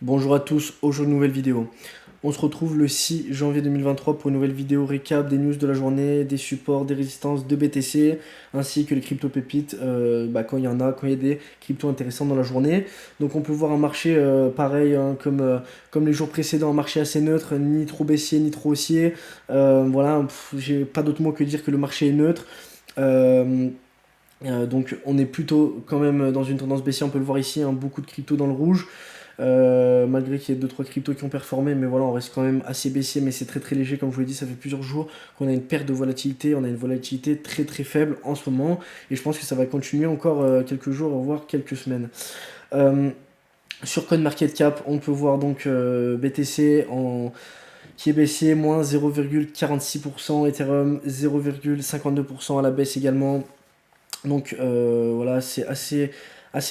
Bonjour à tous, aujourd'hui nouvelle vidéo. On se retrouve le 6 janvier 2023 pour une nouvelle vidéo récap des news de la journée, des supports, des résistances de BTC, ainsi que les crypto pépites, quand il y en a, quand il y a des cryptos intéressants dans la journée. Donc on peut voir un marché pareil, hein, comme les jours précédents, un marché assez neutre, ni trop baissier, ni trop haussier. Voilà, j'ai pas d'autre mot que dire que le marché est neutre. Euh, donc on est plutôt quand même dans une tendance baissière, on peut le voir ici, hein, beaucoup de cryptos dans le rouge. Malgré qu'il y ait 2-3 cryptos qui ont performé, mais voilà, on reste quand même assez baissier, mais c'est très très léger, comme je vous l'ai dit, ça fait plusieurs jours qu'on a une perte de volatilité, on a une volatilité très très faible en ce moment, et je pense que ça va continuer encore quelques jours, voire quelques semaines. Euh, sur CoinMarketCap, on peut voir donc BTC qui est baissier, moins 0,46%, Ethereum 0,52% à la baisse également. Donc voilà, c'est assez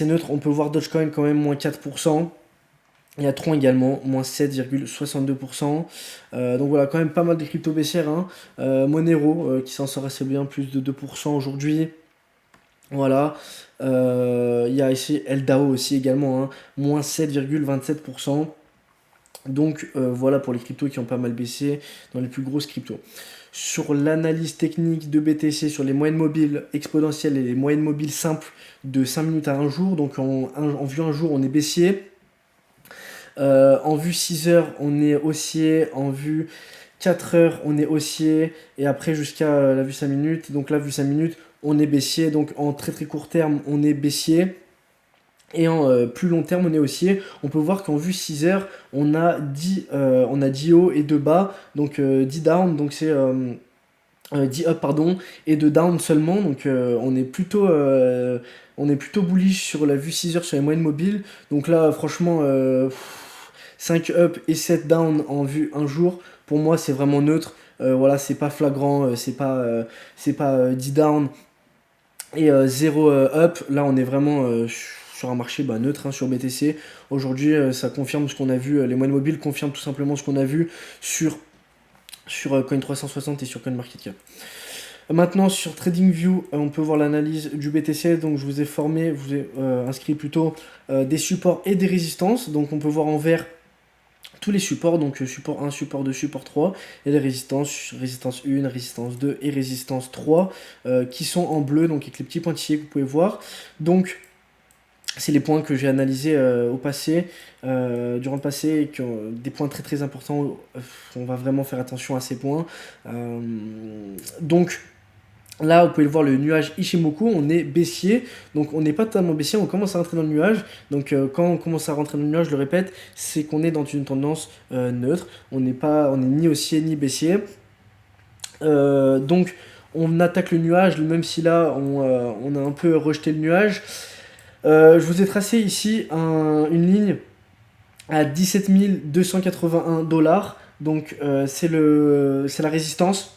neutre. On peut voir Dogecoin quand même moins 4%. Il y a Tron également, moins 7,62%. Donc voilà, quand même pas mal de crypto baissières, hein. Monero qui s'en sort assez bien, plus de 2% aujourd'hui. Voilà. Il y a ici LDAO aussi également, hein, moins 7,27%. Donc voilà pour les cryptos qui ont pas mal baissé dans les plus grosses cryptos. Sur l'analyse technique de BTC, sur les moyennes mobiles exponentielles et les moyennes mobiles simples de 5 minutes à 1 jour, donc en vue 1 jour on est baissier. En vue 6 heures, on est haussier. En vue 4 heures, on est haussier. Et après, jusqu'à la vue 5 minutes. Donc là, vue 5 minutes, on est baissier. Donc en très très court terme, on est baissier. Et en plus long terme, on est haussier. On peut voir qu'en vue 6 heures, on a 10 hauts et 2 bas. Donc 10 down. Donc c'est 10 up, pardon. Et 2 down seulement. Donc on est plutôt bullish sur la vue 6 heures sur les moyennes mobiles. Donc là, franchement, 5 up et 7 down en vue un jour, pour moi, c'est vraiment neutre. Voilà, c'est pas flagrant, c'est pas 10 down et 0 up. Là, on est vraiment sur un marché neutre, hein, sur BTC. Aujourd'hui, ça confirme ce qu'on a vu. Les moyennes mobiles confirment tout simplement ce qu'on a vu sur Coin360 et sur CoinMarketCap. Maintenant, sur TradingView, on peut voir l'analyse du BTC. Donc, je vous ai formé, je vous ai inscrit plutôt des supports et des résistances. Donc, on peut voir en vert tous les supports, donc support 1, support 2, support 3, et les résistances, résistance 1, résistance 2 et résistance 3, qui sont en bleu, donc avec les petits pointillés que vous pouvez voir. Donc, c'est les points que j'ai analysés au passé, durant le passé, et qui ont des points très très importants. On va vraiment faire attention à ces points. Donc, là, vous pouvez le voir, le nuage Ishimoku, on est baissier, donc on n'est pas totalement baissier, on commence à rentrer dans le nuage. Donc quand on commence à rentrer dans le nuage, je le répète, c'est qu'on est dans une tendance neutre. On n'est ni haussier ni baissier. Donc on attaque le nuage, même si là on a un peu rejeté le nuage. Je vous ai tracé ici une ligne à 17 281 $. Donc c'est la résistance.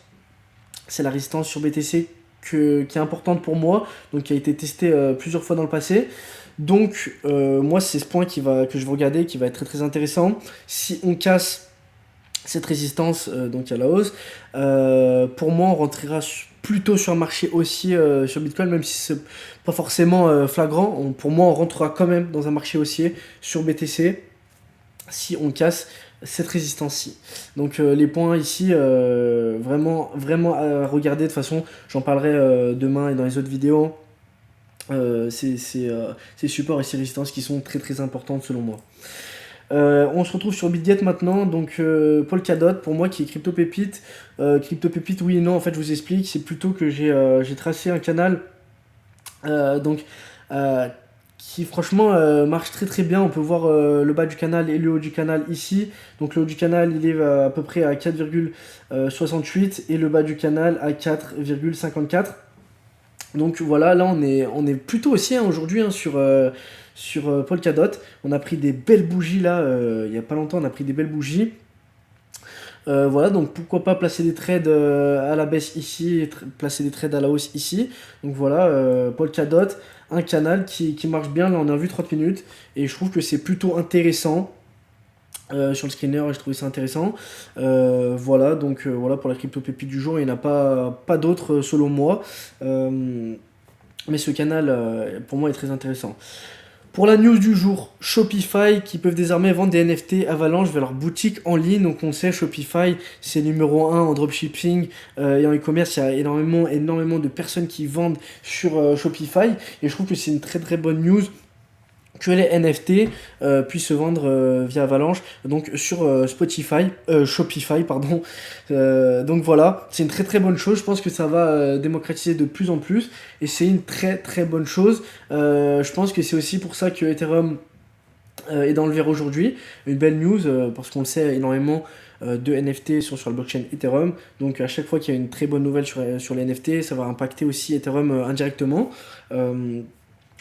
C'est la résistance sur BTC qui est importante pour moi, donc qui a été testée plusieurs fois dans le passé. Donc moi c'est ce point que je vais regarder, qui va être très très intéressant. Si on casse cette résistance, donc à la hausse, pour moi on rentrera plutôt sur un marché haussier sur Bitcoin, même si c'est pas forcément flagrant. Pour moi on rentrera quand même dans un marché haussier sur BTC si on casse cette résistance-ci. Donc les points ici, vraiment, vraiment à regarder. De toute façon, j'en parlerai demain et dans les autres vidéos. Ces supports et ces résistances qui sont très très importantes selon moi. On se retrouve sur Bitget maintenant, donc Polkadot pour moi qui est crypto pépite. Crypto pépite, oui et non, en fait je vous explique, c'est plutôt que j'ai tracé un canal donc euh, qui franchement marche très très bien. On peut voir le bas du canal et le haut du canal ici. Donc le haut du canal il est à peu près à 4,68 et le bas du canal à 4,54. Donc voilà, là on est plutôt aussi hein, aujourd'hui hein, sur Polkadot. On a pris des belles bougies là, il n'y a pas longtemps on a pris des belles bougies. Voilà, donc pourquoi pas placer des trades à la baisse ici et placer des trades à la hausse ici. Donc voilà, Polkadot, un canal qui marche bien. Là, on a vu 30 minutes et je trouve que c'est plutôt intéressant. Sur le screener, je trouvais ça intéressant. Voilà, donc voilà pour la crypto pépite du jour. Il n'y en a pas d'autres selon moi. Mais ce canal, pour moi, est très intéressant. Pour la news du jour, Shopify qui peuvent désormais vendre des NFT Avalanche vers leur boutique en ligne. Donc on sait, Shopify c'est numéro un en dropshipping et en e-commerce. Il y a énormément de personnes qui vendent sur Shopify. Et je trouve que c'est une très très bonne news que les NFT puissent se vendre via Avalanche, donc sur Shopify, pardon. Donc voilà, c'est une très très bonne chose. Je pense que ça va démocratiser de plus en plus et c'est une très très bonne chose. Je pense que c'est aussi pour ça que Ethereum est dans le vert aujourd'hui. Une belle news parce qu'on le sait, énormément de NFT sont sur la blockchain Ethereum. Donc à chaque fois qu'il y a une très bonne nouvelle sur les NFT, ça va impacter aussi Ethereum indirectement.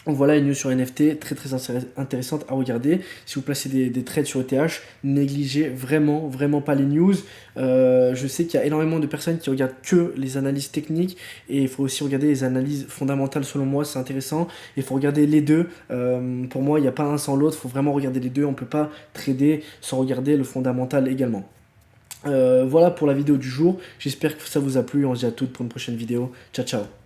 Donc voilà une news sur NFT très très intéressante à regarder. Si vous placez des trades sur ETH, négligez vraiment pas les news. Je sais qu'il y a énormément de personnes qui regardent que les analyses techniques et il faut aussi regarder les analyses fondamentales selon moi, c'est intéressant. Il faut regarder les deux. Pour moi, il n'y a pas un sans l'autre, il faut vraiment regarder les deux. On ne peut pas trader sans regarder le fondamental également. Voilà pour la vidéo du jour. J'espère que ça vous a plu. On se dit à toutes pour une prochaine vidéo. Ciao ciao.